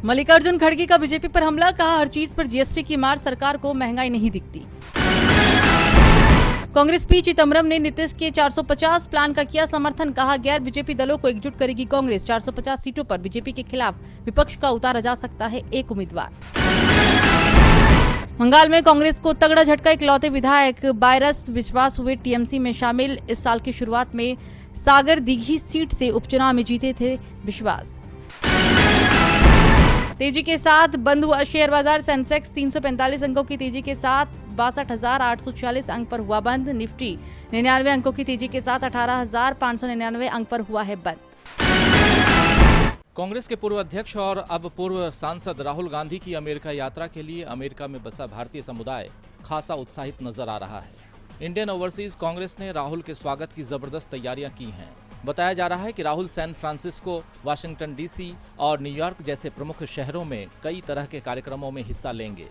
मल्लिकार्जुन खड़गे का बीजेपी पर हमला, कहा हर चीज पर जीएसटी की मार, सरकार को महंगाई नहीं दिखती। कांग्रेस पी चिदंबरम ने नीतीश के 450 प्लान का किया समर्थन, कहा गैर बीजेपी दलों को एकजुट करेगी कांग्रेस। 450 सीटों पर बीजेपी के खिलाफ विपक्ष का उतारा जा सकता है एक उम्मीदवार। बंगाल में कांग्रेस को तगड़ा झटका, इकलौते विधायक बायरस विश्वास हुए टीएमसी में शामिल। इस साल की शुरुआत में सागर दीघी सीट से उपचुनाव में जीते थे विश्वास। तेजी के साथ बंद हुआ शेयर बाजार, सेंसेक्स 345 अंकों की तेजी के साथ 62,846 अंक पर हुआ बंद। निफ्टी 99 अंकों की तेजी के साथ 18,599 अंक पर हुआ है बंद। कांग्रेस के पूर्व अध्यक्ष और अब पूर्व सांसद राहुल गांधी की अमेरिका यात्रा के लिए अमेरिका में बसा भारतीय समुदाय खासा उत्साहित नजर आ रहा है। इंडियन ओवरसीज कांग्रेस ने राहुल के स्वागत की जबरदस्त तैयारियां की हैं। बताया जा रहा है कि Rahul San Francisco, Washington DC और न्यूयॉर्क जैसे प्रमुख शहरों में कई तरह के कार्यक्रमों में हिस्सा लेंगे।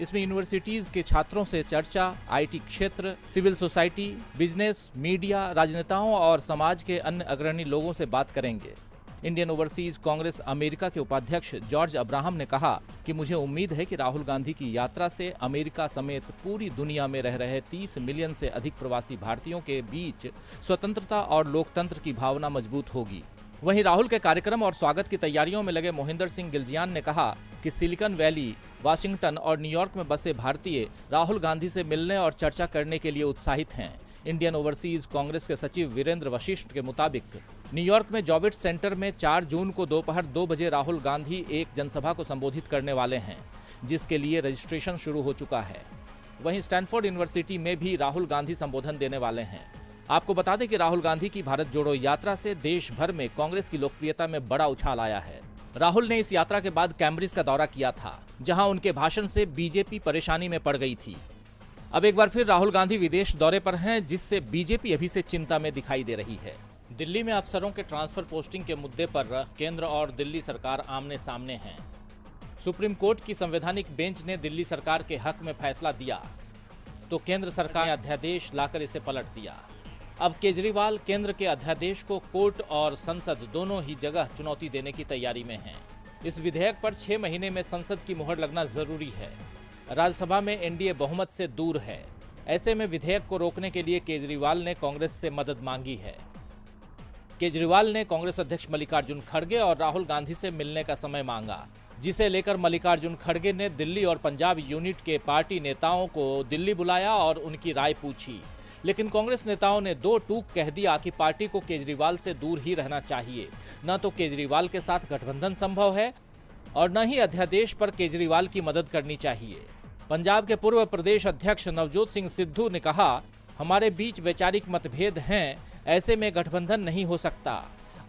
इसमें यूनिवर्सिटीज के छात्रों से चर्चा, आईटी क्षेत्र, सिविल सोसाइटी, बिजनेस, मीडिया, राजनेताओं और समाज के अन्य अग्रणी लोगों से बात करेंगे। इंडियन ओवरसीज कांग्रेस अमेरिका के उपाध्यक्ष जॉर्ज अब्राहम ने कहा कि मुझे उम्मीद है कि राहुल गांधी की यात्रा से अमेरिका समेत पूरी दुनिया में रह रहे 30 मिलियन से अधिक प्रवासी भारतीयों के बीच स्वतंत्रता और लोकतंत्र की भावना मजबूत होगी। वहीं राहुल के कार्यक्रम और स्वागत की तैयारियों में लगे मोहिंदर सिंह गिलजियान ने कहा कि सिलिकॉन वैली, वाशिंगटन और न्यूयॉर्क में बसे भारतीय राहुल गांधी से मिलने और चर्चा करने के लिए उत्साहित हैं। इंडियन ओवरसीज कांग्रेस के सचिव वीरेंद्र वशिष्ठ के मुताबिक न्यूयॉर्क में जॉबिट्स सेंटर में 4 जून को दोपहर 2 बजे राहुल गांधी एक जनसभा को संबोधित करने वाले हैं, जिसके लिए रजिस्ट्रेशन शुरू हो चुका है। वहीं स्टैनफोर्ड यूनिवर्सिटी में भी राहुल गांधी संबोधन देने वाले हैं। आपको बता दें कि राहुल गांधी की भारत जोड़ो यात्रा से देश भर में कांग्रेस की लोकप्रियता में बड़ा उछाल आया है। राहुल ने इस यात्रा के बाद कैम्ब्रिज का दौरा किया था, जहां उनके भाषण से बीजेपी परेशानी में पड़ गई थी। अब एक बार फिर राहुल गांधी विदेश दौरे पर हैं, जिससे बीजेपी अभी से चिंता में दिखाई दे रही है। दिल्ली में अफसरों के ट्रांसफर पोस्टिंग के मुद्दे पर केंद्र और दिल्ली सरकार आमने सामने हैं। सुप्रीम कोर्ट की संवैधानिक बेंच ने दिल्ली सरकार के हक में फैसला दिया तो केंद्र सरकार ने अध्यादेश लाकर इसे पलट दिया। अब केजरीवाल केंद्र के अध्यादेश को कोर्ट और संसद दोनों ही जगह चुनौती देने की तैयारी में हैं। इस विधेयक पर 6 महीने में संसद की मुहर लगना जरूरी है। राज्यसभा में एनडीए बहुमत से दूर है। ऐसे में विधेयक को रोकने के लिए केजरीवाल ने कांग्रेस से मदद मांगी है। केजरीवाल ने कांग्रेस अध्यक्ष मल्लिकार्जुन खड़गे और राहुल गांधी से मिलने का समय मांगा, जिसे लेकर मल्लिकार्जुन खड़गे ने दिल्ली और पंजाब यूनिट के पार्टी नेताओं को दिल्ली बुलाया और उनकी राय पूछी। लेकिन कांग्रेस नेताओं ने 2 टूक कह दिया कि पार्टी को केजरीवाल से दूर ही रहना चाहिए। न तो केजरीवाल के साथ गठबंधन संभव है और न ही अध्यादेश पर केजरीवाल की मदद करनी चाहिए। पंजाब के पूर्व प्रदेश अध्यक्ष नवजोत सिंह सिद्धू ने कहा, हमारे बीच वैचारिक मतभेद हैं, ऐसे में गठबंधन नहीं हो सकता।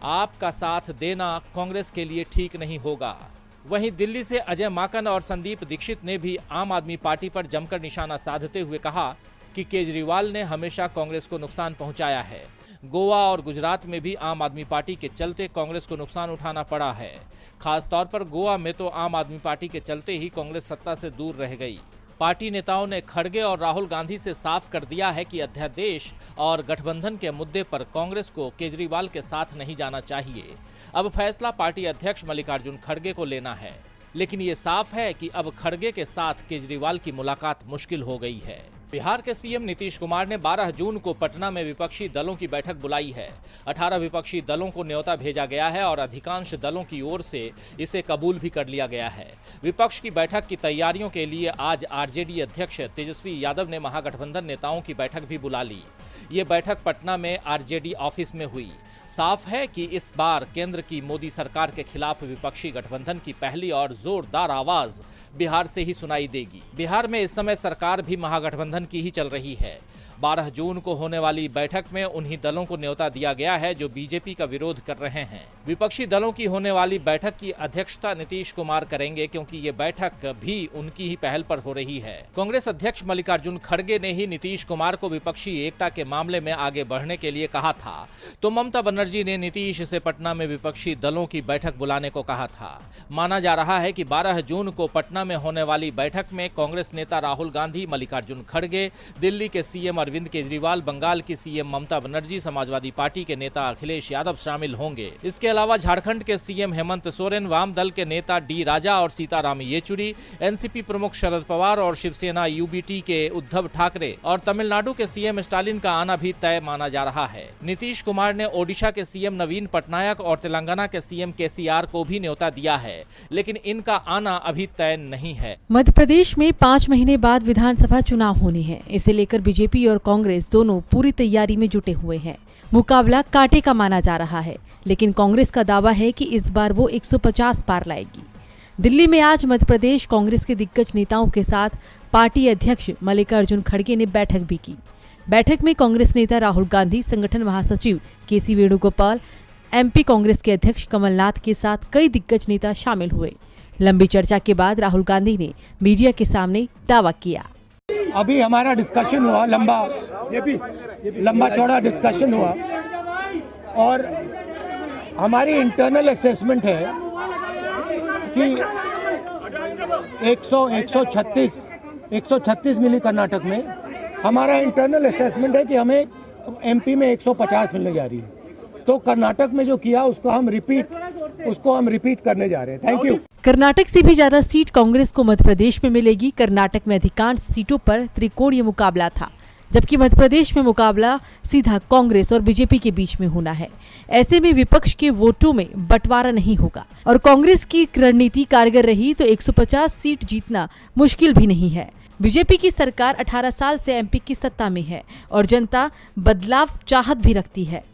आपका साथ देना कांग्रेस के लिए ठीक नहीं होगा। वहीं दिल्ली से अजय माकन और संदीप दीक्षित ने भी आम आदमी पार्टी पर जमकर निशाना साधते हुए कहा कि केजरीवाल ने हमेशा कांग्रेस को नुकसान पहुंचाया है। गोवा और गुजरात में भी आम आदमी पार्टी के चलते कांग्रेस को नुकसान उठाना पड़ा है। खास तौर पर गोवा में तो आम आदमी पार्टी के चलते ही कांग्रेस सत्ता से दूर रह गई। पार्टी नेताओं ने खड़गे और राहुल गांधी से साफ कर दिया है कि अध्यादेश और गठबंधन के मुद्दे पर कांग्रेस को केजरीवाल के साथ नहीं जाना चाहिए। अब फैसला पार्टी अध्यक्ष मल्लिकार्जुन खड़गे को लेना है, लेकिन ये साफ है कि अब खड़गे के साथ केजरीवाल की मुलाकात मुश्किल हो गई है। बिहार के सीएम नीतीश कुमार ने 12 जून को पटना में विपक्षी दलों की बैठक बुलाई है। 18 विपक्षी दलों को न्योता भेजा गया है और अधिकांश दलों की ओर से इसे कबूल भी कर लिया गया है। विपक्ष की बैठक की तैयारियों के लिए आज आरजेडी अध्यक्ष तेजस्वी यादव ने महागठबंधन नेताओं की बैठक भी बुला ली। ये बैठक पटना में आरजेडी ऑफिस में हुई। साफ है कि इस बार केंद्र की मोदी सरकार के खिलाफ विपक्षी गठबंधन की पहली और जोरदार आवाज बिहार से ही सुनाई देगी। बिहार में इस समय सरकार भी महागठबंधन की ही चल रही है। 12 जून को होने वाली बैठक में उन्हीं दलों को न्योता दिया गया है जो बीजेपी का विरोध कर रहे हैं। विपक्षी दलों की होने वाली बैठक की अध्यक्षता नीतीश कुमार करेंगे, क्योंकि ये बैठक भी उनकी ही पहल पर हो रही है। कांग्रेस अध्यक्ष मल्लिकार्जुन खड़गे ने ही नीतीश कुमार को विपक्षी एकता के मामले में आगे बढ़ने के लिए कहा था, तो ममता बनर्जी ने नीतीश से पटना में विपक्षी दलों की बैठक बुलाने को कहा था। माना जा रहा है कि 12 जून को पटना में होने वाली बैठक में कांग्रेस नेता राहुल गांधी, मल्लिकार्जुन खड़गे, दिल्ली के सीएम अरविंद केजरीवाल, बंगाल की सीएम ममता बनर्जी, समाजवादी पार्टी के नेता अखिलेश यादव शामिल होंगे। इसके अलावा झारखंड के सीएम हेमंत सोरेन, वाम दल के नेता डी राजा और सीताराम येचुरी, एनसीपी प्रमुख शरद पवार और शिवसेना यूबीटी के उद्धव ठाकरे और तमिलनाडु के सीएम स्टालिन का आना भी तय माना जा रहा है। नीतीश कुमार ने ओडिशा के सीएम नवीन पटनायक और तेलंगाना के सीएम केसीआर को भी न्योता दिया है, लेकिन इनका आना अभी तय नहीं है। मध्य प्रदेश में 5 महीने बाद विधानसभा चुनाव होने हैं। इसे लेकर बीजेपी और कांग्रेस दोनों पूरी तैयारी में जुटे हुए हैं। मुकाबला कांटे का माना जा रहा है, लेकिन कांग्रेस का दावा है कि इस बार वो 150 पार लाएगी। दिल्ली में आज मध्य प्रदेश कांग्रेस के दिग्गज नेताओं के साथ पार्टी अध्यक्ष मल्लिकार्जुन खड़गे ने बैठक भी की। बैठक में कांग्रेस नेता राहुल गांधी, संगठन महासचिव केसी वेणुगोपाल, एमपी कांग्रेस के अध्यक्ष कमलनाथ के साथ कई दिग्गज नेता शामिल हुए। लंबी चर्चा के बाद राहुल गांधी ने मीडिया के सामने दावा किया। अभी हमारा डिस्कशन हुआ, लंबा चौड़ा डिस्कशन हुआ और हमारी इंटरनल असेसमेंट है कि 136 मिली कर्नाटक में। हमारा इंटरनल असेसमेंट है कि हमें एमपी में 150 मिलने जा रही है। तो कर्नाटक में जो किया उसको हम रिपीट करने जा रहे हैं। Thank you. कर्नाटक से भी ज्यादा सीट कांग्रेस को मध्य प्रदेश में मिलेगी। कर्नाटक में अधिकांश सीटों पर त्रिकोणीय मुकाबला था, जबकि मध्य प्रदेश में मुकाबला सीधा कांग्रेस और बीजेपी के बीच में होना है। ऐसे में विपक्ष के वोटों में बंटवारा नहीं होगा और कांग्रेस की रणनीति कारगर रही तो 150 सीट जीतना मुश्किल भी नहीं है। बीजेपी की सरकार 18 साल से एमपी की सत्ता में है और जनता बदलाव चाहत भी रखती है।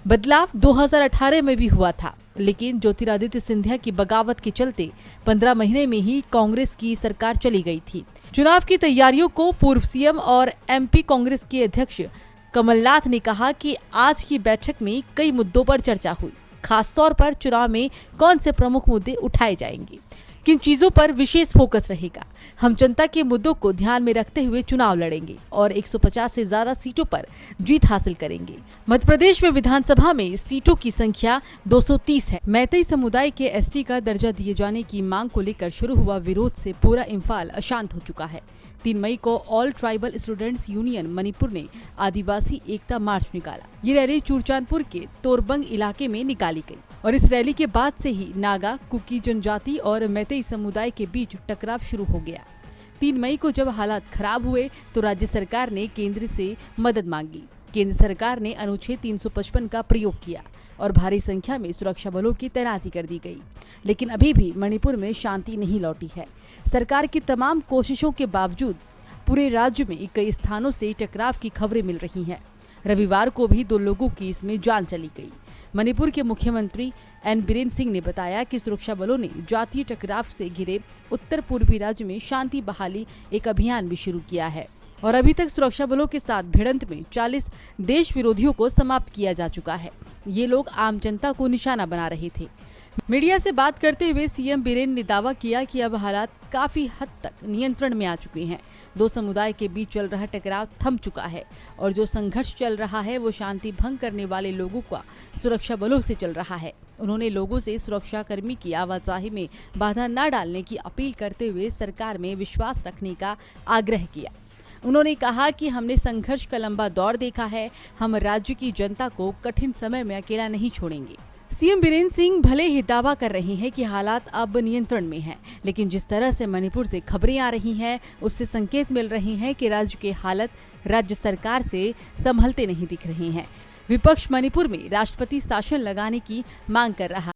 बदलाव 2018 में भी हुआ था, लेकिन ज्योतिरादित्य सिंधिया की बगावत के चलते 15 महीने में ही कांग्रेस की सरकार चली गई थी। चुनाव की तैयारियों को पूर्व सीएम और एमपी कांग्रेस के अध्यक्ष कमलनाथ ने कहा कि आज की बैठक में कई मुद्दों पर चर्चा हुई। खास तौर पर चुनाव में कौन से प्रमुख मुद्दे उठाए जाएंगे, किन चीजों पर विशेष फोकस रहेगा। हम जनता के मुद्दों को ध्यान में रखते हुए चुनाव लड़ेंगे और 150 से ज्यादा सीटों पर जीत हासिल करेंगे। मध्य प्रदेश में विधानसभा में सीटों की संख्या 230 है। मैतेई समुदाय के एसटी का दर्जा दिए जाने की मांग को लेकर शुरू हुआ विरोध से पूरा इम्फाल अशांत हो चुका है। 3 मई को all tribal students union Manipur ने आदिवासी एकता मार्च निकाला। ये रैली चूरचांदपुर के तोरबंग इलाके में निकाली गई और इस रैली के बाद से ही नागा, कुकी जनजाति और मैतेई समुदाय के बीच टकराव शुरू हो गया। 3 मई को जब हालात खराब हुए तो राज्य सरकार ने केंद्र से मदद मांगी। केंद्र सरकार ने अनुच्छेद 355 का प्रयोग किया और भारी संख्या में सुरक्षा बलों की तैनाती कर दी गई, लेकिन अभी भी मणिपुर में शांति नहीं लौटी है। सरकार की तमाम कोशिशों के बावजूद पूरे राज्य में कई स्थानों से टकराव की खबरें मिल रही हैं। रविवार को भी 2 लोगों की इसमें जान चली गई। मणिपुर के मुख्यमंत्री एन बीरेन सिंह ने बताया कि सुरक्षा बलों ने जातीय टकराव से घिरे उत्तर पूर्वी राज्य में शांति बहाली एक अभियान भी शुरू किया है और अभी तक सुरक्षा बलों के साथ भिड़ंत में 40 देश विरोधियों को समाप्त किया जा चुका है। ये लोग आम जनता को निशाना बना रहे थे। मीडिया से बात करते हुए सीएम बीरेन ने दावा किया कि अब हालात काफी हद तक नियंत्रण में आ चुके हैं। 2 समुदाय के बीच चल रहा टकराव थम चुका है और जो संघर्ष चल रहा है वो शांति भंग करने वाले लोगों का सुरक्षा बलों से चल रहा है। उन्होंने लोगों से सुरक्षा कर्मी की आवाजाही में बाधा न डालने की अपील करते हुए सरकार में विश्वास रखने का आग्रह किया। उन्होंने कहा कि हमने संघर्ष का लंबा दौर देखा है, हम राज्य की जनता को कठिन समय में अकेला नहीं छोड़ेंगे। सीएम बीरेन सिंह भले ही दावा कर रहे हैं कि हालात अब नियंत्रण में हैं, लेकिन जिस तरह से मणिपुर से खबरें आ रही हैं उससे संकेत मिल रहे हैं कि राज्य के हालत राज्य सरकार से संभलते नहीं दिख रहे हैं। विपक्ष मणिपुर में राष्ट्रपति शासन लगाने की मांग कर रहा है।